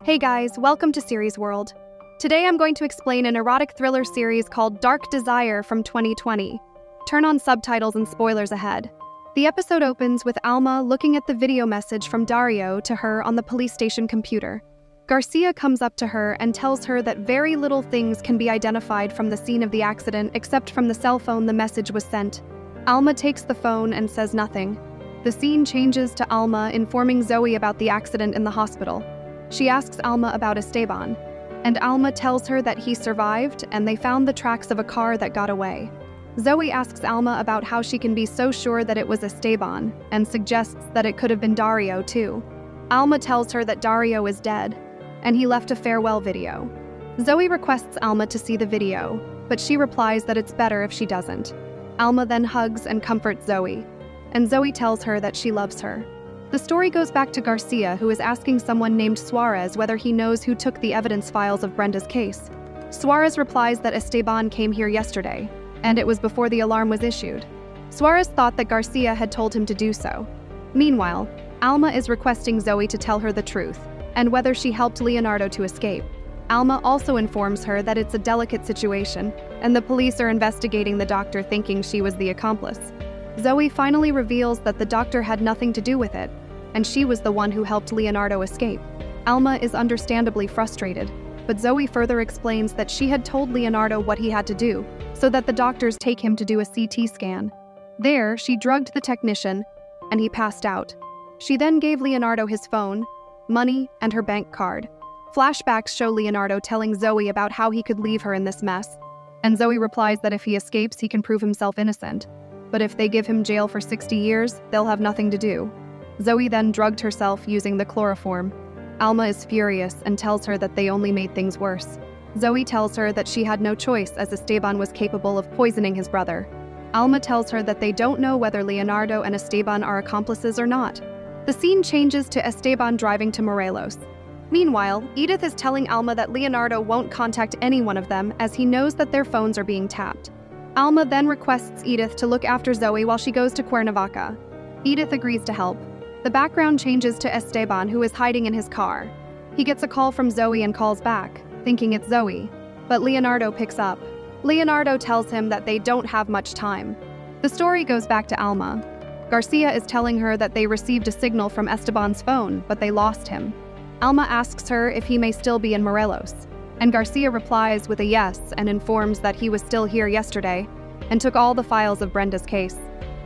Hey guys, welcome to Series World. Today I'm going to explain an erotic thriller series called Dark Desire from 2020. Turn on subtitles and spoilers ahead. The episode opens with Alma looking at the video message from Dario to her on the police station computer. Garcia comes up to her and tells her that very little things can be identified from the scene of the accident except from the cell phone the message was sent. Alma takes the phone and says nothing. The scene changes to Alma informing Zoe about the accident in the hospital. She asks Alma about Esteban, and Alma tells her that he survived and they found the tracks of a car that got away. Zoe asks Alma about how she can be so sure that it was Esteban and suggests that it could have been Dario too. Alma tells her that Dario is dead, and he left a farewell video. Zoe requests Alma to see the video, but she replies that it's better if she doesn't. Alma then hugs and comforts Zoe, and Zoe tells her that she loves her. The story goes back to Garcia, who is asking someone named Suarez whether he knows who took the evidence files of Brenda's case. Suarez replies that Esteban came here yesterday, and it was before the alarm was issued. Suarez thought that Garcia had told him to do so. Meanwhile, Alma is requesting Zoe to tell her the truth, and whether she helped Leonardo to escape. Alma also informs her that it's a delicate situation, and the police are investigating the doctor thinking she was the accomplice. Zoe finally reveals that the doctor had nothing to do with it, and she was the one who helped Leonardo escape. Alma is understandably frustrated, but Zoe further explains that she had told Leonardo what he had to do, so that the doctors take him to do a CT scan. There, she drugged the technician, and he passed out. She then gave Leonardo his phone, money, and her bank card. Flashbacks show Leonardo telling Zoe about how he could leave her in this mess, and Zoe replies that if he escapes, he can prove himself innocent. But if they give him jail for 60 years, they'll have nothing to do. Zoe then drugged herself using the chloroform. Alma is furious and tells her that they only made things worse. Zoe tells her that she had no choice as Esteban was capable of poisoning his brother. Alma tells her that they don't know whether Leonardo and Esteban are accomplices or not. The scene changes to Esteban driving to Morelos. Meanwhile, Edith is telling Alma that Leonardo won't contact any one of them as he knows that their phones are being tapped. Alma then requests Edith to look after Zoe while she goes to Cuernavaca. Edith agrees to help. The background changes to Esteban, who is hiding in his car. He gets a call from Zoe and calls back, thinking it's Zoe, but Leonardo picks up. Leonardo tells him that they don't have much time. The story goes back to Alma. Garcia is telling her that they received a signal from Esteban's phone, but they lost him. Alma asks her if he may still be in Morelos, and Garcia replies with a yes and informs that he was still here yesterday and took all the files of Brenda's case.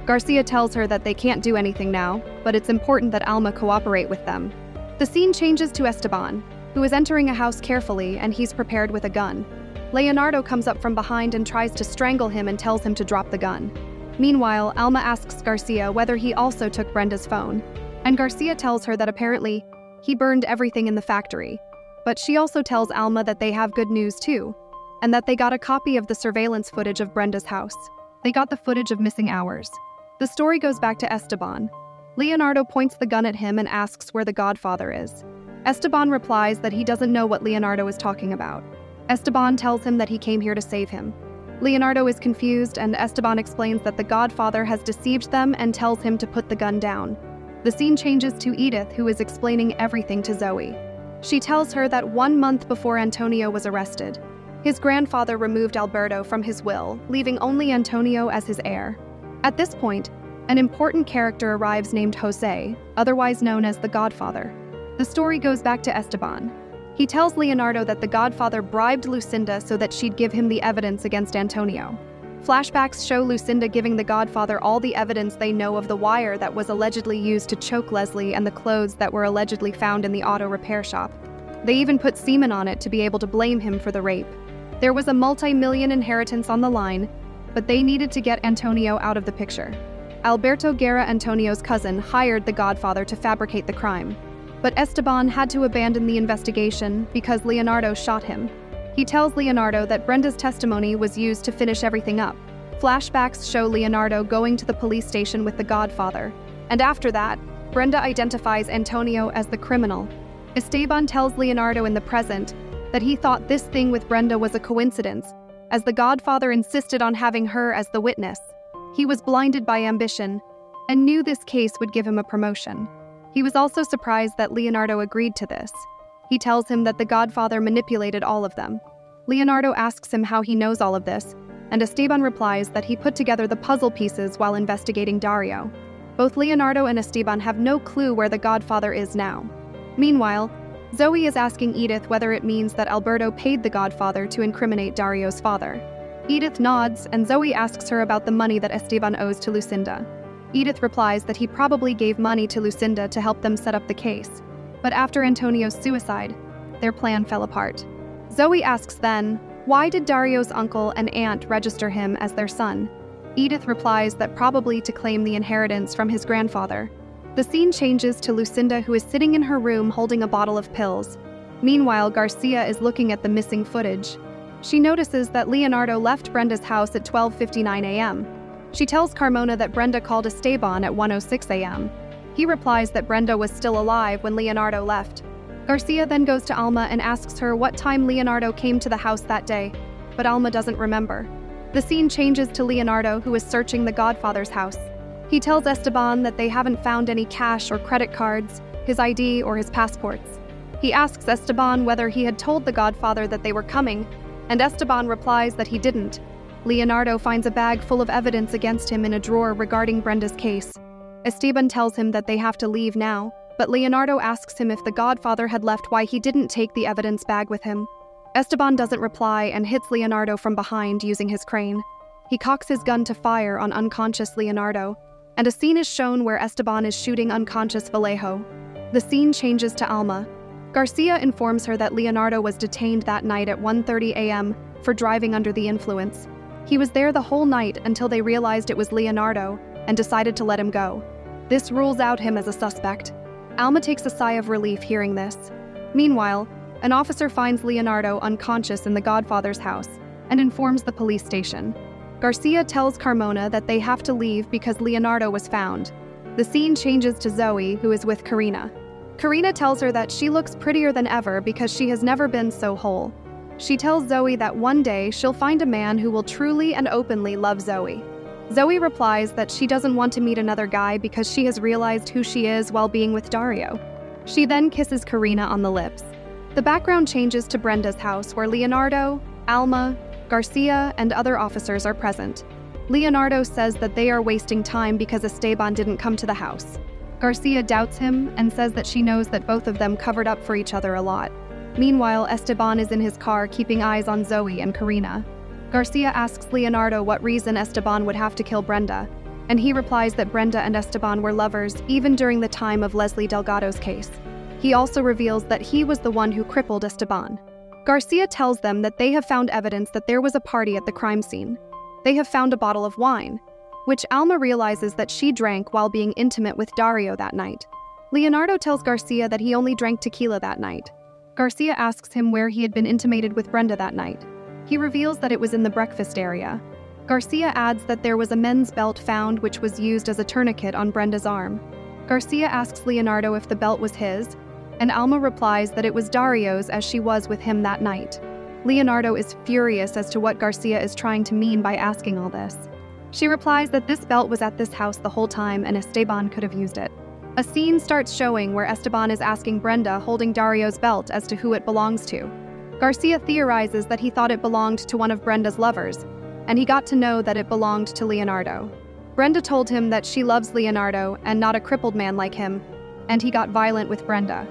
Garcia tells her that they can't do anything now, but it's important that Alma cooperate with them. The scene changes to Esteban, who is entering a house carefully and he's prepared with a gun. Leonardo comes up from behind and tries to strangle him and tells him to drop the gun. Meanwhile, Alma asks Garcia whether he also took Brenda's phone, and Garcia tells her that apparently he burned everything in the factory. But she also tells Alma that they have good news too, and that they got a copy of the surveillance footage of Brenda's house. They got the footage of missing hours. The story goes back to Esteban. Leonardo points the gun at him and asks where the Godfather is. Esteban replies that he doesn't know what Leonardo is talking about. Esteban tells him that he came here to save him. Leonardo is confused, and Esteban explains that the Godfather has deceived them and tells him to put the gun down. The scene changes to Edith, who is explaining everything to Zoe. She tells her that 1 month before Antonio was arrested, his grandfather removed Alberto from his will, leaving only Antonio as his heir. At this point, an important character arrives named Jose, otherwise known as the Godfather. The story goes back to Esteban. He tells Leonardo that the Godfather bribed Lucinda so that she'd give him the evidence against Antonio. Flashbacks show Lucinda giving the Godfather all the evidence they know of the wire that was allegedly used to choke Leslie and the clothes that were allegedly found in the auto repair shop. They even put semen on it to be able to blame him for the rape. There was a multi-million inheritance on the line, but they needed to get Antonio out of the picture. Alberto Guerra, Antonio's cousin, hired the Godfather to fabricate the crime. But Esteban had to abandon the investigation because Leonardo shot him. He tells Leonardo that Brenda's testimony was used to finish everything up. Flashbacks show Leonardo going to the police station with the Godfather, and after that, Brenda identifies Antonio as the criminal. Esteban tells Leonardo in the present that he thought this thing with Brenda was a coincidence, as the Godfather insisted on having her as the witness. He was blinded by ambition and knew this case would give him a promotion. He was also surprised that Leonardo agreed to this. He tells him that the Godfather manipulated all of them. Leonardo asks him how he knows all of this, and Esteban replies that he put together the puzzle pieces while investigating Dario. Both Leonardo and Esteban have no clue where the Godfather is now. Meanwhile, Zoe is asking Edith whether it means that Alberto paid the Godfather to incriminate Dario's father. Edith nods, and Zoe asks her about the money that Esteban owes to Lucinda. Edith replies that he probably gave money to Lucinda to help them set up the case. But after Antonio's suicide, their plan fell apart. Zoe asks then, why did Dario's uncle and aunt register him as their son? Edith replies that probably to claim the inheritance from his grandfather. The scene changes to Lucinda, who is sitting in her room holding a bottle of pills. Meanwhile, Garcia is looking at the missing footage. She notices that Leonardo left Brenda's house at 12:59 a.m. She tells Carmona that Brenda called Esteban at 1:06 a.m. He replies that Brenda was still alive when Leonardo left. Garcia then goes to Alma and asks her what time Leonardo came to the house that day, but Alma doesn't remember. The scene changes to Leonardo, who is searching the Godfather's house. He tells Esteban that they haven't found any cash or credit cards, his ID, or his passports. He asks Esteban whether he had told the Godfather that they were coming, and Esteban replies that he didn't. Leonardo finds a bag full of evidence against him in a drawer regarding Brenda's case. Esteban tells him that they have to leave now, but Leonardo asks him if the Godfather had left, why he didn't take the evidence bag with him. Esteban doesn't reply and hits Leonardo from behind using his crane. He cocks his gun to fire on unconscious Leonardo, and a scene is shown where Esteban is shooting unconscious Vallejo. The scene changes to Alma. Garcia informs her that Leonardo was detained that night at 1:30 a.m. for driving under the influence. He was there the whole night until they realized it was Leonardo and decided to let him go. This rules out him as a suspect. Alma takes a sigh of relief hearing this. Meanwhile, an officer finds Leonardo unconscious in the Godfather's house and informs the police station. Garcia tells Carmona that they have to leave because Leonardo was found. The scene changes to Zoe, who is with Karina. Karina tells her that she looks prettier than ever because she has never been so whole. She tells Zoe that one day she'll find a man who will truly and openly love Zoe. Zoe replies that she doesn't want to meet another guy because she has realized who she is while being with Dario. She then kisses Karina on the lips. The background changes to Brenda's house, where Leonardo, Alma, Garcia, and other officers are present. Leonardo says that they are wasting time because Esteban didn't come to the house. Garcia doubts him and says that she knows that both of them covered up for each other a lot. Meanwhile, Esteban is in his car keeping eyes on Zoe and Karina. Garcia asks Leonardo what reason Esteban would have to kill Brenda, and he replies that Brenda and Esteban were lovers even during the time of Leslie Delgado's case. He also reveals that he was the one who crippled Esteban. Garcia tells them that they have found evidence that there was a party at the crime scene. They have found a bottle of wine, which Alma realizes that she drank while being intimate with Dario that night. Leonardo tells Garcia that he only drank tequila that night. Garcia asks him where he had been intimated with Brenda that night. He reveals that it was in the breakfast area. Garcia adds that there was a men's belt found which was used as a tourniquet on Brenda's arm. Garcia asks Leonardo if the belt was his, and Alma replies that it was Dario's as she was with him that night. Leonardo is furious as to what Garcia is trying to mean by asking all this. She replies that this belt was at this house the whole time and Esteban could have used it. A scene starts showing where Esteban is asking Brenda holding Dario's belt as to who it belongs to. Garcia theorizes that he thought it belonged to one of Brenda's lovers, and he got to know that it belonged to Leonardo. Brenda told him that she loves Leonardo and not a crippled man like him, and he got violent with Brenda.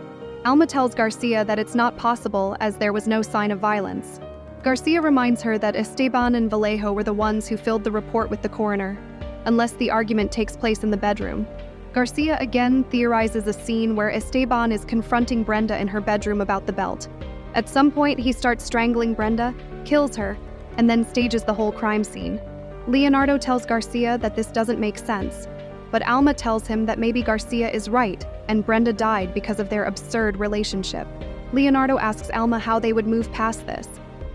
Alma tells Garcia that it's not possible as there was no sign of violence. Garcia reminds her that Esteban and Vallejo were the ones who filled the report with the coroner, unless the argument takes place in the bedroom. Garcia again theorizes a scene where Esteban is confronting Brenda in her bedroom about the belt. At some point, he starts strangling Brenda, kills her, and then stages the whole crime scene. Leonardo tells Garcia that this doesn't make sense, but Alma tells him that maybe Garcia is right and Brenda died because of their absurd relationship. Leonardo asks Alma how they would move past this,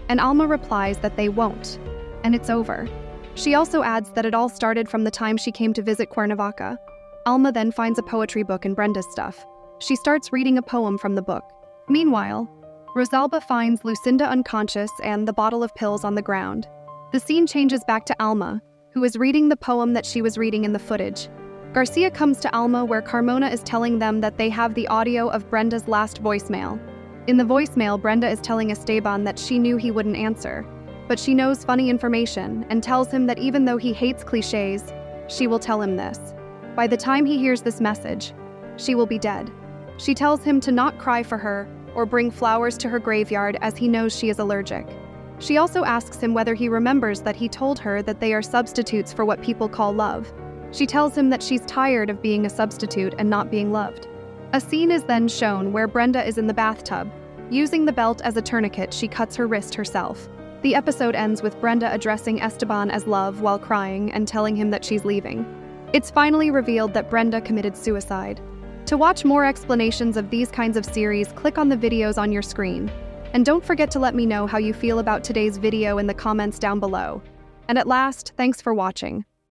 and Alma replies that they won't, and it's over. She also adds that it all started from the time she came to visit Cuernavaca. Alma then finds a poetry book in Brenda's stuff. She starts reading a poem from the book. Meanwhile, Rosalba finds Lucinda unconscious and the bottle of pills on the ground. The scene changes back to Alma, who is reading the poem that she was reading in the footage. Garcia comes to Alma where Carmona is telling them that they have the audio of Brenda's last voicemail. In the voicemail, Brenda is telling Esteban that she knew he wouldn't answer, but she knows funny information and tells him that even though he hates cliches, she will tell him this. By the time he hears this message, she will be dead. She tells him to not cry for her or bring flowers to her graveyard as he knows she is allergic. She also asks him whether he remembers that he told her that they are substitutes for what people call love. She tells him that she's tired of being a substitute and not being loved. A scene is then shown where Brenda is in the bathtub. Using the belt as a tourniquet, she cuts her wrist herself. The episode ends with Brenda addressing Esteban as love while crying and telling him that she's leaving. It's finally revealed that Brenda committed suicide. To watch more explanations of these kinds of series, click on the videos on your screen. And don't forget to let me know how you feel about today's video in the comments down below. And at last, thanks for watching.